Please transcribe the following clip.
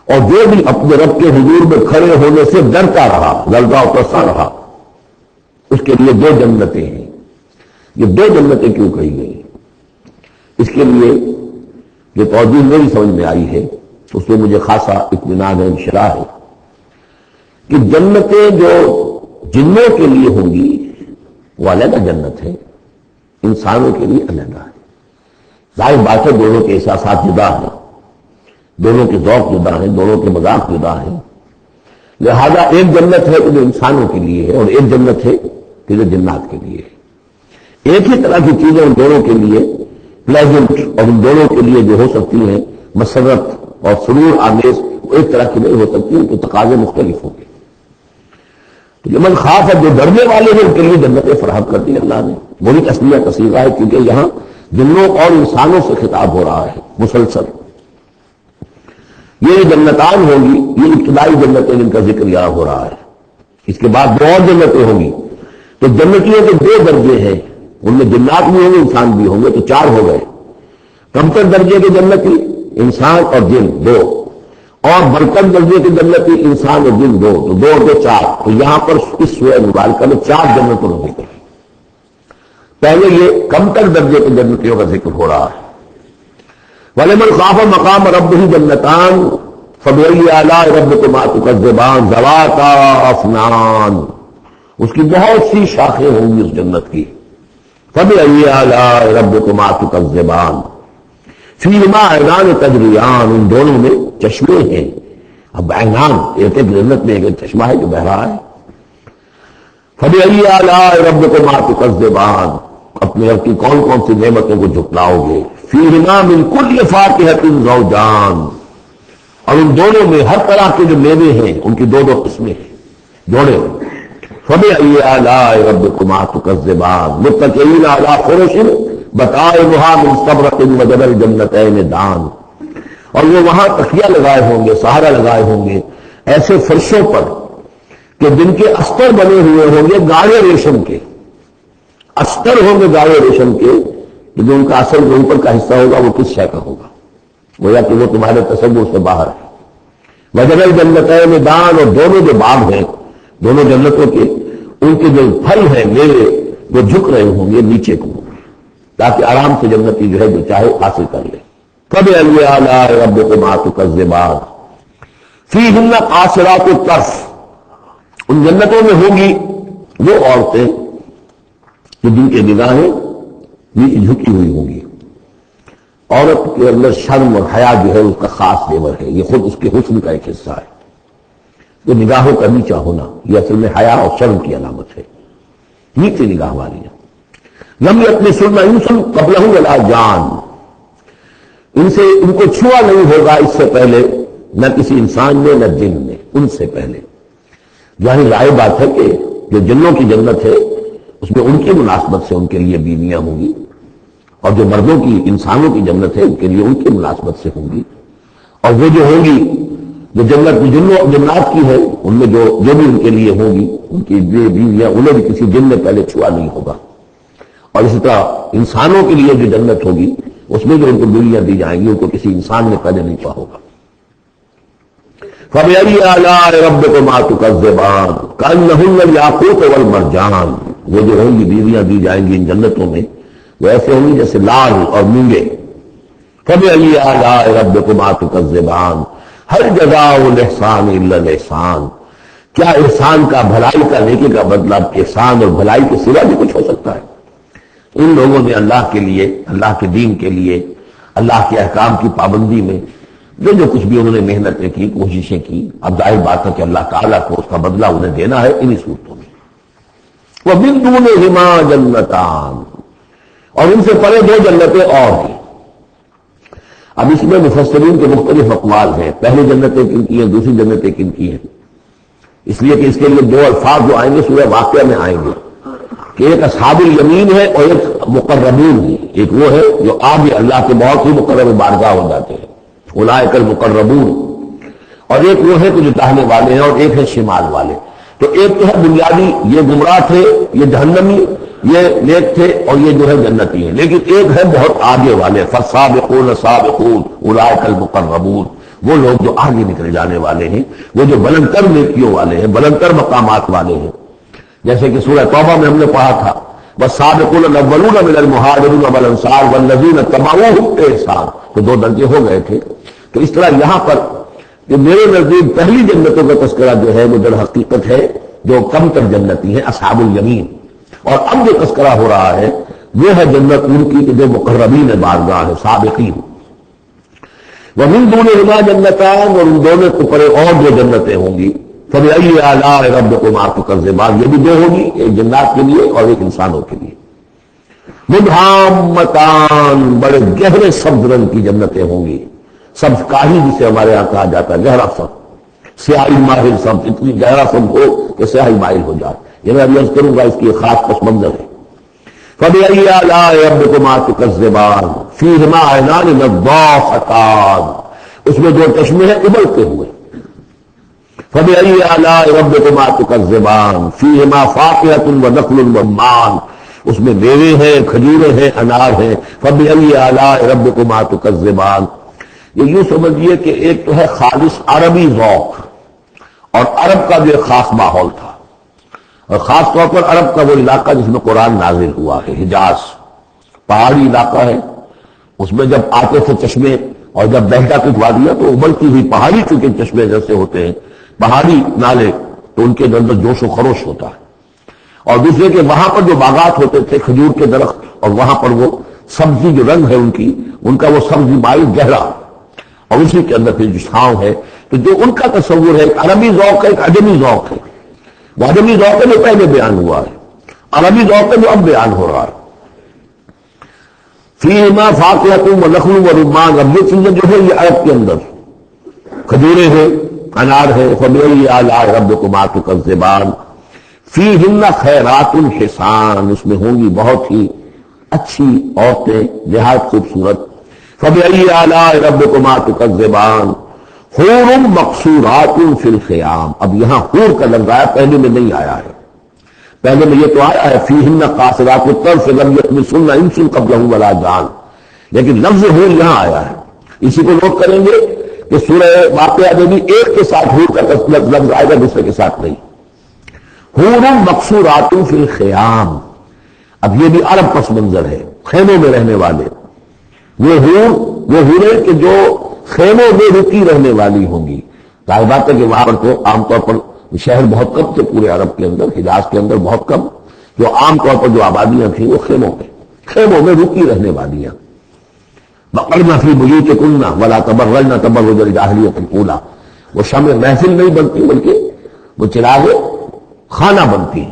اور جو بھی اپنے رب کے حضور میں کھڑے ہونے سے ڈرتا رہا، لرزا و ترسا رہا، اس کے لیے دو جنتیں ہیں۔ یہ دو جنتیں کیوں کہی گئی؟ اس کے لیے جو توجیہ میری سمجھ میں آئی ہے اس میں مجھے خاصا اطمینان ہے، انشراح ہے کہ جنتیں جو جنوں کے لیے ہوں گی وہ علیحدہ جنت ہے، انسانوں کے لیے علیحدہ ہے۔ ظاہر بات ہے دونوں کے احساسات جدا ہیں، دونوں کے ذوق جدا ہیں، دونوں کے مذاق جدا ہیں، لہذا ایک جنت ہے کہ جو انسانوں کے لیے ہے اور ایک جنت ہے کہ جو جنات کے لیے ہے۔ ایک ہی طرح کی چیزیں ان دونوں کے لیے پلیزنٹ اور ان دونوں کے لیے جو ہو سکتی ہیں مسرت اور سرور آمیز، وہ ایک طرح کی نہیں ہو سکتی، ان کے تقاضے مختلف ہوں گے۔ تو لمن خاف ہے، جو ڈرنے والے ہیں ان کے لیے جنتیں فراہم کر دی اللہ نے۔ وہی تسلیہ تصیغہ ہے کیونکہ یہاں جنوں اور انسانوں سے خطاب ہو رہا ہے مسلسل۔ یہ جنتان ہوں گی، یہ ابتدائی جنتیں جن کا ذکر یہاں ہو رہا ہے، اس کے بعد دو اور جنتیں ہوں گی۔ تو جنتیوں کے دو درجے ہیں، ان میں جنات بھی ہوں گے انسان بھی ہوں گے، تو چار ہو گئے۔ کمتر درجے کے جنتی انسان اور جن دو، اور برتر درجے کے جنتی انسان اور جن دو، تو دو اور دو چار۔ تو یہاں پر اس سورہ مبارکہ میں چار جنتوں کا ذکر ہے۔ پہلے یہ کمتر درجے کے جنتیوں کا ذکر ہو رہا ہے۔ وَلِمَنْ خَافَ مَقَامَ رَبِّهِ جَنَّتَانِ فَبِأَيِّ آلَاءِ رَبِّكُمَا تُكَذِّبَانِ ذَوَاتَا أَفْنَانٍ، اس کی بہت سی شاخیں ہوں گی اس جنت کی۔ فَبِأَيِّ آلَاءِ رَبِّكُمَا تُكَذِّبَانِ فِيهِمَا عَيْنَانِ تَجْرِيَانِ، ان دونوں میں چشمے ہیں۔ اب عینان، ایک ایک جنت میں ایک چشمہ ہے جو بہہ رہا ہے۔ فَبِأَيِّ آلَاءِ رَبِّكُمَا تُكَذِّبَانِ، اپنے رب کی کون کون سی نعمتوں کو جھٹلاؤ گے۔ فِيهِمَا مِن كُلِّ فَاكِهَةٍ زَوْجَانِ، اور ان دونوں میں ہر طرح کے جو میوے ہیں ان کی دو دو قسمیں ہیں، جوڑے۔ فَبِأَيِّ آلَاءِ رَبِّكُمَا تُكَذِّبَانِ مُتَّكِئِينَ عَلَىٰ فُرُشٍ بَطَائِنُهَا مِنْ اسْتَبْرَقٍ وَجَنَى الْجَنَّتَيْنِ دَانٍ، اور وہ وہاں تکیہ لگائے ہوں گے، سہارا لگائے ہوں گے ایسے فرشوں پر کہ جن کے استر بنے ہوئے ہوں گے گاڑے ریشم کے، استر ہوں گے گاڑے ریشم کے، جو ان کا اصل جو اوپر کا حصہ ہوگا وہ کس شے کا ہوگا، گویا کہ وہ تمہارے تصور سے باہر ہے۔ وَجَنَى الْجَنَّتَيْنِ دَانٍ، اور دونوں جو باغ ہیں دونوں جنتوں کے، ان کے جو پھل ہیں میوے وہ جھک رہے ہوں گے نیچے کو، تاکہ آرام سے جنتی جو ہے جو چاہے حاصل کر لے۔ فَبِأَيِّ آلَاءِ رَبِّكُمَا تُكَذِّبَانِ فِيهِنَّ قَاصِرَاتُ الطَّرْفِ، ان جنتوں میں ہوں گی وہ عورتیں کہ جن کے نگاہیں نیچے جھکی ہوئی ہوں گی۔ عورت کے اندر شرم اور حیا جو ہے اس کا خاص زیور ہے، یہ خود اس کے حسن کا ایک حصہ ہے۔ تو نگاہوں کا نیچا ہونا یہ اصل میں حیا اور شرم کی علامت ہے، نیچے نگاہ والی ہے۔ لم یطمثہن انس قبلہ ولا جان، ان سے ان کو چھوا نہیں ہوگا اس سے پہلے نہ کسی انسان نے نہ جن نے، ان سے پہلے۔ یعنی ظاہر بات ہے کہ جو جنوں کی جنت ہے اس میں ان کی مناسبت سے ان کے لیے بیویاں ہوں گی، اور جو مردوں کی انسانوں کی جنت ہے ان کے لیے ان کی مناسبت سے ہوں گی، اور وہ جو ہوں گی جو جنت جنوں جنات کی ہے ان میں جو بھی ان کے لیے ہوں گی ان کی بیویاں انہیں بھی کسی جن نے پہلے چھوا نہیں ہوگا، اور اسی طرح انسانوں کے لیے جو جنت ہوگی اس میں جو ان کو بیویاں دی جائیں گی ان کو کسی انسان نے پہلے نہیں چھوا ہوگا۔ فَبِأَيِّ آلَاءِ رَبِّكُمَا تُكَذِّبَانِ كَأَنَّهُنَّ الْيَاقُوتُ وَالْمَرْجَانُ، وہ جو ہوں گی بیویاں دی جائیں گی ان جنتوں میں وہ ایسے ہوں گی جیسے لال اور مونگے۔ فَبِأَيِّ آلَاءِ رَبِّكُمَا تُكَذِّبَانِ هَلْ جَزَاءُ الْإِحْسَانِ إِلَّا الْإِحْسَانُ، کیا احسان کا، بھلائی کا، نیکی کا بدلہ احسان اور بھلائی کے سوا بھی کچھ ہو سکتا ہے؟ ان لوگوں نے اللہ کے لیے، اللہ کے دین کے لیے، اللہ کے احکام کی پابندی میں جو کچھ بھی انہوں نے محنتیں کی، کوششیں کی، اب ظاہر بات ہے کہ اللہ تعالیٰ کو اس کا بدلہ انہیں دینا ہے انہی صورتوں میں۔ وَمِن دُونِهِمَا جَنَّتَانِ، اور ان سے پرے دو جنتیں اور ہیں۔ اب اس میں مفسرین کے مختلف اقوال ہیں، پہلی جنتیں کن کی ہیں، دوسری جنتیں کن کی ہیں، اس لیے کہ اس کے لیے دو الفاظ جو آئیں گے سورہ واقعہ میں آئیں گے کہ ایک اصحاب الیمین ہے اور ایک مقربون ہے۔ ایک وہ ہے جو آگے اللہ کے بہت ہی مقرب بارگاہ ہو جاتے ہیں، اولئک المقربون، اور ایک وہ ہے کہ جو داہنے والے ہیں اور ایک ہے شمال والے۔ تو ایک تو ہے بنیادی، یہ گمراہ تھے، یہ جہنمی، یہ نیک تھے، اور یہ جو ہے جنتی ہیں، لیکن ایک ہے بہت آگے والے، فالسابقون السابقون اولئک المقربون، وہ لوگ جو آگے نکلے جانے والے ہیں، وہ جو بلندتر نیکیوں والے ہیں، بلندتر مقامات والے ہیں. جیسے کہ سورہ توبہ میں ہم نے پڑھا تھا والسابقون الاولون من المہاجرین والانصار والذین اتبعوہم بإحسان، تو 2 درجے ہو گئے تھے. تو اس طرح یہاں پر کہ میرے نزدیک پہلی جنتوں کا تذکرہ جو ہے وہ در حقیقت ہے جو کم تر جنتی ہیں، اصحاب الیمین. اور اب جو تذکرہ ہو رہا ہے وہ ہے جنت ان کی کہ جو مقربین بارگاہ ہے، سابقین. ومن دونہما جنتان، اور ان دونوں کے پرے اور جو جنتیں ہوں گی. فبأي آلاء ربكما تكذبان، یہ بھی 2 ہوگی، ایک جنات کے لیے اور ایک انسانوں کے لیے. مدھامتان، بڑے گہرے سبز رنگ کی جنتیں ہوں گی. سبز کاہی جسے ہمارے یہاں کہا جاتا ہے، گہرا سبز، سیاہی مائل سبز، اتنی گہرا سبز ہو کہ سیاہی مائل ہو جائے. یہ میں ابھی عرض کروں گا، اس کی ایک خاص پس منظر ہے. فبأي آلاء ربكما تكذبان فيهما عينان نضاختان، اس میں 2 چشمے ہیں ابلتے ہوئے. فبأي آلاء ربكما تكذبان فيهما فاكهة ونخل ورمان، اس میں میوے ہیں، کھجوریں ہیں، انار ہیں. فبأي آلاء ربكما تكذبان، یہ یوں سمجھیے کہ ایک تو ہے خالص عربی ذوق، اور عرب کا جو ایک خاص ماحول تھا، اور خاص طور پر عرب کا وہ علاقہ جس میں قرآن نازل ہوا ہے، حجاز پہاڑی علاقہ ہے. اس میں جب آتے تھے چشمے، اور جب بہتا کچھ وادیاں تو ابلتی ہوئی پہاڑی چونکہ چشمے جیسے ہوتے ہیں، پہاڑی نالے، تو ان کے اندر جوش و خروش ہوتا ہے. اور دوسرے کہ وہاں پر جو باغات ہوتے تھے کھجور کے درخت، اور وہاں پر وہ سبزی جو رنگ ہے ان کا وہ سبزی مائل گہرا، اور اسی کے اندر پھر جو چھاؤں ہے. تو جو ان کا تصور ہے ایک عربی ذوق ہے، ایک عجمی ذوق ہے. وہ عجمی ذوق ہے جو پہلے بیان ہوا ہے، عربی ذوق ہے جو اب بیان ہو رہا ہے. فیہما فاکہۃ ونخل ورمان، اب یہ چیزیں جو ہے یہ عرب کے اندر کھجوریں ہیں، انار ہے. فبأي آلاء ربكما تكذبان فیہن خیرات حسان، اس میں ہوں گی بہت ہی اچھی عورتیں نہایت خوبصورت. فبأي آلاء ربكما تكذبان حور مقصورات فی الخیام. اب یہاں حور کا لفظ آیا، پہلے میں نہیں آیا ہے. پہلے میں یہ تو آیا ہے فیہن قاصرات الطرف لم یطمثہن انس قبلہم ولا جان، لیکن لفظ حور یہاں آیا ہے. اسی کو نوٹ کریں گے کہ سورہ واقعہ میں بھی ایک کے ساتھ حور کا لفظ آئے گا، دوسرے کے ساتھ نہیں. حور مقصورات فی الخیام، اب یہ بھی عرب پس منظر ہے، خیموں میں رہنے والے. وہ حوریں کہ جو خیموں میں رکی رہنے والی ہوں گی. ظاہر بات ہے کہ وہاں پر تو عام طور پر شہر بہت کم تھے پورے عرب کے اندر، حجاز کے اندر بہت کم. جو عام طور پر جو آبادیاں تھیں وہ خیموں میں رکی رہنے والیاں. وقرن فی بیوتکن ولا تبرجن تبرج الجاہلیۃ الاولی، وہ شمع محفل نہیں بنتی بلکہ وہ چراغ خانہ بنتی ہیں.